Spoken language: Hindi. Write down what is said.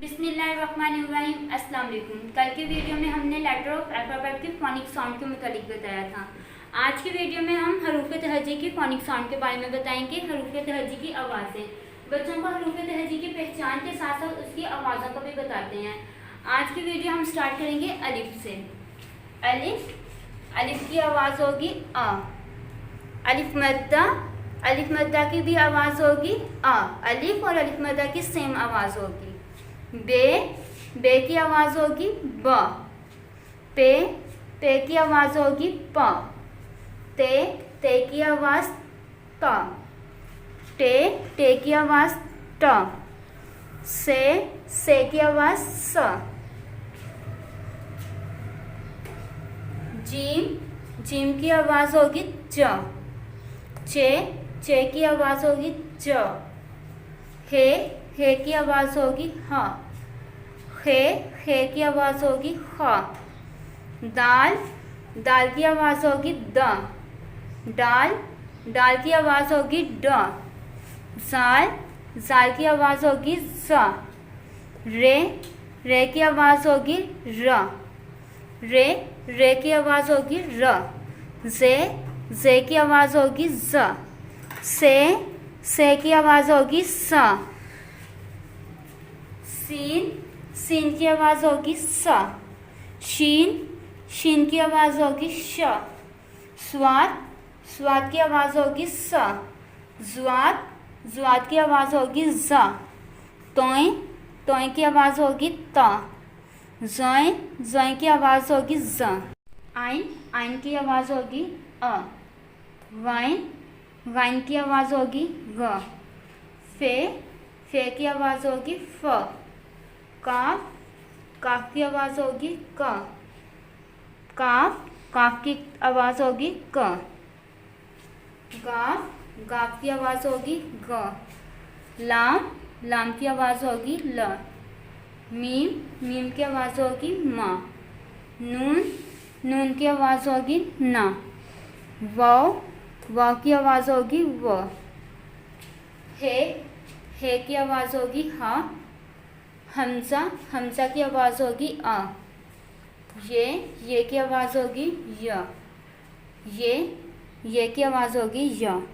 बिस्मिल्लाहिर्रहमानिर्रहीम। अस्सलाम वालेकुम। कल के वीडियो में हमने लेटर ऑफ अल्फ़ाबेट के फोनिक साउंड के मुतालिक बताया था। आज की वीडियो में हम हरूफ तहजी की फोनिक साउंड के बारे में बताएंगे। हरूफ तहजी की आवाज़ें, बच्चों को हरूफ तहजी की पहचान के साथ साथ उसकी आवाज़ों को भी बताते हैं। आज की वीडियो हम स्टार्ट करेंगे अलिफ से। अलिफ, अलिफ की आवाज़ होगी आ। अलिफ मद्दा की भी आवाज़ होगी आ। अलिफ और अलिफ मद्दा की सेम आवाज़ होगी। बे की आवाज़ होगी ब। पे की आवाज़ होगी प। ते की आवाज़ त। टे की आवाज़ ट। से की आवाज़ स। जीम की आवाज़ होगी ज। चे की आवाज़ होगी ज। हे की आवाज़ होगी ह। खे की आवाज़ होगी ख। दाल की आवाज़ होगी द। डाल की आवाज़ होगी ड। जाल की आवाज़ होगी ज। रे की आवाज़ होगी र। रे की आवाज़ होगी र। जे की आवाज़ होगी ज। से की आवाज़ होगी स। सीन की आवाज़ होगी स। शीन की आवाज़ होगी श। स्वाद की आवाज़ होगी स। ज़्वाद की आवाज़ होगी ज़। तोय की आवाज़ होगी त। ज़ोय की आवाज़ होगी ज़। आइन की आवाज़ होगी अ। वाइन की आवाज़ होगी ग। फे की आवाज़ होगी फ। काफ की आवाज़ होगी क। काफ की आवाज़ होगी क। गाफ की आवाज़ होगी ग। लाम की आवाज़ होगी ल। मीम की आवाज़ होगी म। नून की आवाज़ होगी न। वाव की आवाज़ होगी व। हे की आवाज़ होगी ह। हमजा की आवाज़ होगी अ। ये की आवाज़ होगी य। ये की आवाज़ होगी य।